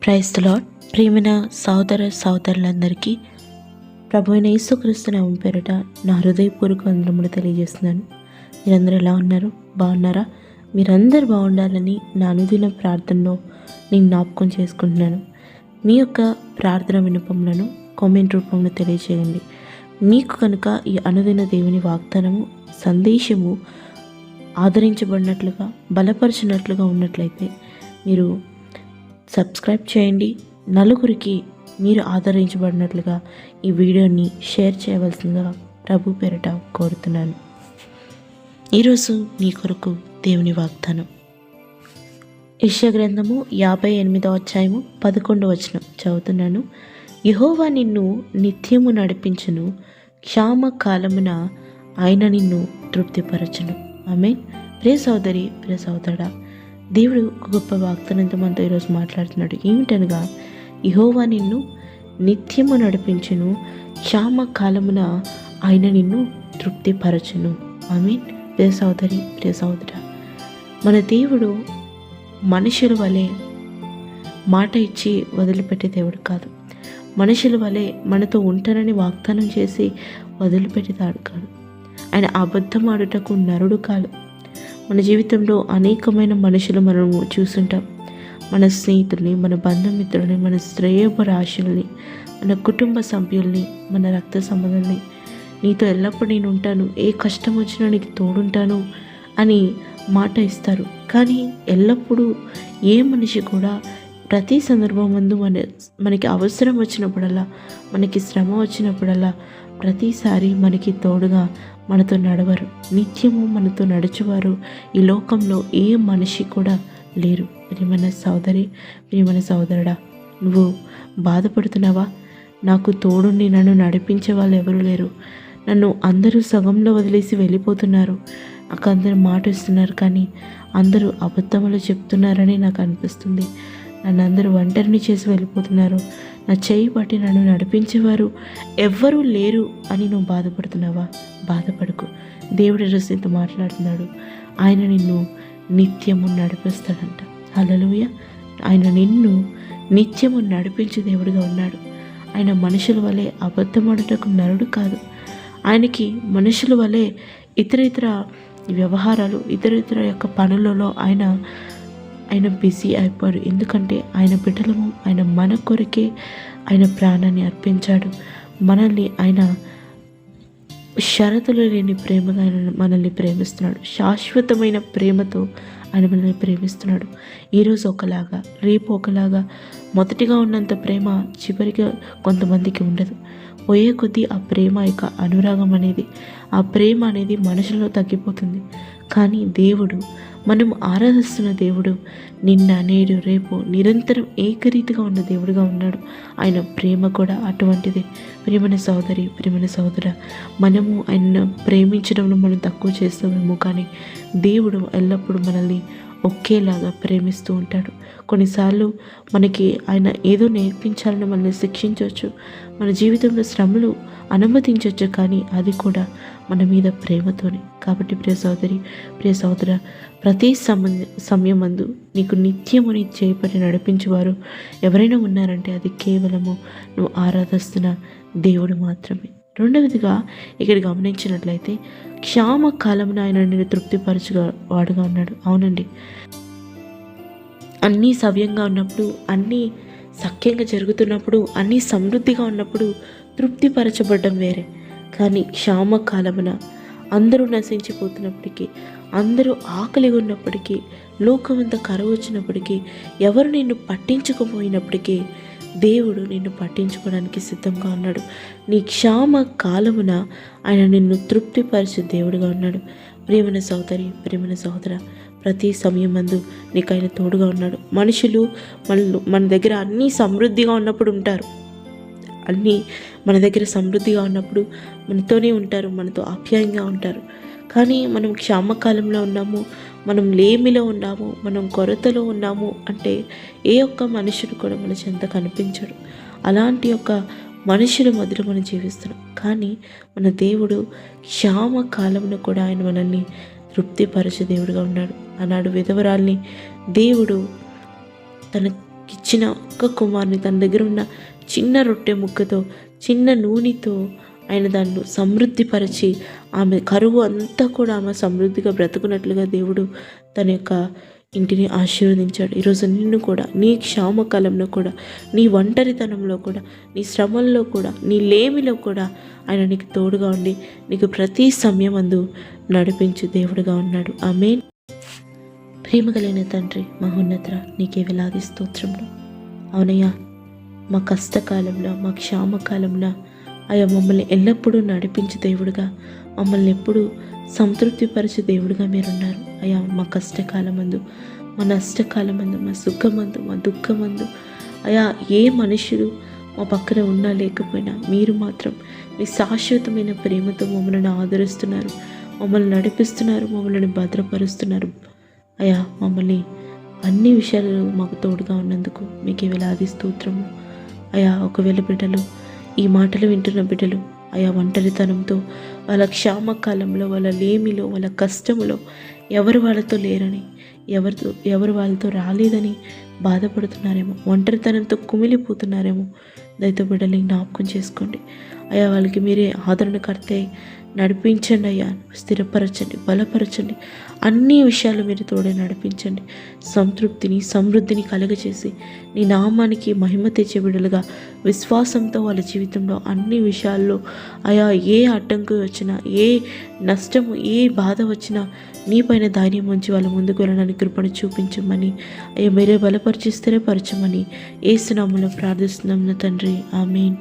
Praise the lord. ప్రియమైన సోదరులందరికీ ప్రభు అయిన యేసుక్రీస్తు నామం పేరిట నా హృదయపూర్వక వందనములు తెలియజేస్తున్నాను. మీరందరూ ఎలా ఉన్నారు? బాగున్నారా? మీరందరూ బాగుండాలని నా అనుదిన ప్రార్థనలో నేను జ్ఞాపకం చేసుకుంటున్నాను. మీ యొక్క ప్రార్థన విన్నపములను కామెంట్ రూపంలో తెలియజేయండి. మీకు కనుక ఈ అనుదిన దేవుని వాగ్దానము సందేశము ఆదరించబడినట్లుగా బలపరిచినట్లుగా ఉన్నట్లయితే మీరు సబ్స్క్రైబ్ చేయండి. నలుగురికి మీరు ఆదరించబడినట్లుగా ఈ వీడియోని షేర్ చేయవలసిందిగా ప్రభు పేరిట కోరుతున్నాను. ఈరోజు నీ కొరకు దేవుని వాగ్దానం యెషయా గ్రంథము 58వ అధ్యాయము 11వ వచనం చదువుతున్నాను. యెహోవా నిన్ను నిత్యము నడిపించును, క్షామ కాలమున ఆయన నిన్ను తృప్తిపరచును. ఆమేన్. ప్రియ సోదరి, ప్రియ సోదరుడా, దేవుడు ఒక గొప్ప వాగ్దానంతో మనతో ఈరోజు మాట్లాడుతున్నాడు. ఏమిటనగా యెహోవా నిన్ను నిత్యము నడిపించును, క్షామ కాలమున ఆయన నిన్ను తృప్తిపరచును. ఆమేన్. ప్రియ సోదరి, ప్రియ సోదరుడా, మన దేవుడు మనుషుల వలె మాట ఇచ్చి వదిలిపెట్టే దేవుడు కాదు. మనుషుల వలె మనతో ఉంటానని వాగ్దానం చేసి వదిలిపెట్టేదాడు కాదు. ఆయన అబద్ధం ఆడుటకు నరుడు కాదు. మన జీవితంలో అనేకమైన మనుషులు మనము చూస్తుంటాం. మన స్నేహితుల్ని, మన బంధుమిత్రుల్ని, మన శ్రేయోభిలాషుల్ని, మన కుటుంబ సభ్యుల్ని, మన రక్త సంబంధాల్ని, నీతో ఎల్లప్పుడూ నేను ఉంటాను, ఏ కష్టం వచ్చినా నీకు తోడుంటాను అని మాట ఇస్తారు. కానీ ఎల్లప్పుడూ ఏ మనిషి కూడా ప్రతి సందర్భం ముందు మనకి అవసరం వచ్చినప్పుడల్లా, మనకి శ్రమ వచ్చినప్పుడల్లా, ప్రతిసారి మనకి తోడుగా మనతో నడవరు. నిత్యము మనతో నడుచువారు ఈ లోకంలో ఏ మనిషి కూడా లేరు. ప్రియమైన సోదరి, ప్రియమైన సోదరుడా, నువ్వు బాధపడుతున్నావా? నాకు తోడుని నన్ను నడిపించే వాళ్ళు ఎవరు లేరు, నన్ను అందరూ సగంలో వదిలేసి వెళ్ళిపోతున్నారు, నాకు అందరూ మాట ఇస్తున్నారు కానీ అందరూ అబద్ధములు చెప్తున్నారని నాకు అనిపిస్తుంది, నన్ను అందరూ ఒంటరిని చేసి వెళ్ళిపోతున్నారు, నా చేయి పట్టి నన్ను నడిపించేవారు ఎవ్వరూ లేరు అని నువ్వు బాధపడుతున్నావా? బాధపడకు. దేవుడి రసంతో మాట్లాడుతున్నాడు. ఆయన నిన్ను నిత్యము నడిపిస్తాడంట. హల్లెలూయా. ఆయన నిన్ను నిత్యము నడిపించే దేవుడిగా ఉన్నాడు. ఆయన మనుషుల వలె అబద్ధమాడుటకు నరుడు కాదు. ఆయనకి మనుషుల వలె ఇతర వ్యవహారాలు, ఇతర యొక్క పనులలో ఆయన బిజీ అయిపోయాడు. ఎందుకంటే ఆయన బిడ్డలము, ఆయన మన కొరకే ఆయన ప్రాణాన్ని అర్పించాడు. మనల్ని ఆయన షరతులు లేని ప్రేమగా ఆయన మనల్ని ప్రేమిస్తున్నాడు. శాశ్వతమైన ప్రేమతో ఆయన మనల్ని ప్రేమిస్తున్నాడు. ఈరోజు ఒకలాగా, రేపు ఒకలాగా, మొదటిగా ఉన్నంత ప్రేమ చివరిగా కొంతమందికి ఉండదు. పోయే కొద్దీ ఆ ప్రేమ యొక్క అనురాగం అనేది, ఆ ప్రేమ అనేది మనుషుల్లో తగ్గిపోతుంది. కానీ దేవుడు, మనం ఆరాధిస్తున్న దేవుడు నిన్న, నేడు, రేపు నిరంతరం ఏకరీతిగా ఉన్న దేవుడుగా ఉన్నాడు. ఆయన ప్రేమ కూడా అటువంటిదే. ప్రియమైన సోదరి, ప్రియమైన సోదర, మనము ఆయన ప్రేమించడంలో మనం తక్కువ చేస్తామేమో, కానీ దేవుడు ఎల్లప్పుడూ మనల్ని ఒకేలాగా ప్రేమిస్తూ ఉంటాడు. కొన్నిసార్లు మనకి ఆయన ఏదో నేర్పించాలని మనల్ని శిక్షించవచ్చు, మన జీవితంలో శ్రమలు అనుమతించవచ్చు, కానీ అది కూడా మన మీద ప్రేమతోనే. కాబట్టి ప్రియ సోదరి, ప్రియ సోదర, ప్రతి సమయమందు నీకు నిత్యము నీ చేపట్టి నడిపించేవారు ఎవరైనా ఉన్నారంటే అది కేవలము నువ్వు ఆరాధిస్తున్న దేవుడు మాత్రమే. రెండవదిగా ఇక్కడ గమనించినట్లయితే క్షామ కాలమున ఆయన నిన్ను తృప్తిపరచుగా వాడుగా ఉన్నాడు. అవునండి, అన్నీ సవ్యంగా ఉన్నప్పుడు, అన్నీ సఖ్యంగా జరుగుతున్నప్పుడు, అన్నీ సమృద్ధిగా ఉన్నప్పుడు తృప్తిపరచబడ్డం వేరే. కానీ క్షామ కాలమున అందరూ నశించిపోతున్నప్పటికీ, అందరూ ఆకలిగా ఉన్నప్పటికీ, లోకమంతా కరువు వచ్చినప్పటికీ, ఎవరు నిన్ను పట్టించుకోపోయినప్పటికీ దేవుడు నిన్ను పట్టించుకోవడానికి సిద్ధంగా ఉన్నాడు. నీ క్షామ కాలమున ఆయన నిన్ను తృప్తిపరిచే దేవుడుగా ఉన్నాడు. ప్రియమైన సోదరి, ప్రియమైన సోదర, ప్రతి సమయం మందు నీకు ఆయన తోడుగా ఉన్నాడు. మనుషులు మన దగ్గర అన్నీ సమృద్ధిగా ఉన్నప్పుడు ఉంటారు, అన్నీ మన దగ్గర సమృద్ధిగా ఉన్నప్పుడు మనతోనే ఉంటారు, మనతో ఆప్యాయంగా ఉంటారు. కానీ మనం క్షామకాలంలో ఉన్నాము, మనం లేమిలో ఉన్నాము, మనం కొరతలో ఉన్నాము అంటే ఏ ఒక్క మనుషుడు కూడా మన చెంత కనిపించడు. అలాంటి యొక్క మనుషుల మధ్యలో మనం జీవిస్తున్నాం. కానీ మన దేవుడు క్షామ కాలంలో కూడా ఆయన మనల్ని తృప్తిపరచే దేవుడుగా ఉన్నాడు. ఆనాడు విధవరాల్ని దేవుడు తన ఇచ్చిన ఒక్క కుమారుని తన దగ్గర ఉన్న చిన్న రొట్టె ముక్కతో, చిన్న నూనెతో ఆయన దాన్ని సమృద్ధిపరిచి ఆమె కరువు అంతా కూడా ఆమె సమృద్ధిగా బ్రతుకున్నట్లుగా దేవుడు తన యొక్క ఇంటిని ఆశీర్వదించాడు. ఈరోజు నిన్ను కూడా నీ క్షామకాలంలో కూడా, నీ ఒంటరితనంలో కూడా, నీ శ్రమల్లో కూడా, నీ లేమిలో కూడా ఆయన నీకు తోడుగా ఉండి నీకు ప్రతి సమయమందు నడిపించు దేవుడుగా ఉన్నాడు. ఆమేన్. ప్రేమగలైన తండ్రి, మహోన్నత, నీకే వేలాది స్తోత్రములు. అవునయ్యా, మా కష్టకాలంలో, మా క్షామకాలంలో అయ్యా మమ్మల్ని ఎల్లప్పుడూ నడిపించే దేవుడుగా, మమ్మల్ని ఎప్పుడూ సంతృప్తిపరిచే దేవుడుగా మీరున్నారు. అయ్యా మా కష్టకాలమందు, మా నష్టకాలమందు, మా సుఖమందు, మా దుఃఖమందు అయ్యా ఏ మనుషులు మా పక్కన ఉన్నా లేకపోయినా మీరు మాత్రం మీ శాశ్వతమైన ప్రేమతో మమ్మల్ని ఆదరిస్తున్నారు, మమ్మల్ని నడిపిస్తున్నారు, మమ్మల్ని భద్రపరుస్తున్నారు. అయ్యా మమ్మల్ని అన్ని విషయాలలో మాకు తోడుగా ఉన్నందుకు మీకే వేలాది స్తోత్రము. అయ్యా ఒకవేళ బిడ్డలు, ఈ మాటలు వింటున్న బిడ్డలు అయా ఒంటరితనంతో, వాళ్ళ క్షామకాలంలో, వాళ్ళ లేమిలో, వాళ్ళ కష్టములో ఎవరు వాళ్ళతో లేరని, ఎవరు వాళ్ళతో రాలేదని బాధపడుతున్నారేమో, ఒంటరితనంతో కుమిలిపోతున్నారేమో, దయతో బిడ్డల్ని జ్ఞాపకం చేసుకోండి. అయ్యా వాళ్ళకి మీరే ఆదరణకర్తే నడిపించండి. అయ్యా స్థిరపరచండి, బలపరచండి, అన్ని విషయాలు మీరు తోడే నడిపించండి. సంతృప్తిని, సమృద్ధిని కలుగచేసి నీ నామానికి మహిమ తెచ్చే బిడ్డలుగా విశ్వాసంతో వాళ్ళ జీవితంలో అన్ని విషయాల్లో అయా ఏ అడ్డంకు వచ్చినా, ఏ నష్టము, ఏ బాధ వచ్చినా నీ పైన ధైర్యం ఉంచి వాళ్ళ ముందుకు వెళ్ళడానికి కృపను చూపించమని, అయ్యా మీరే బలపరిచి స్థిరపరచమని యేసు నామములో ప్రార్థిస్తున్నాము తండ్రి. ఆమేన్.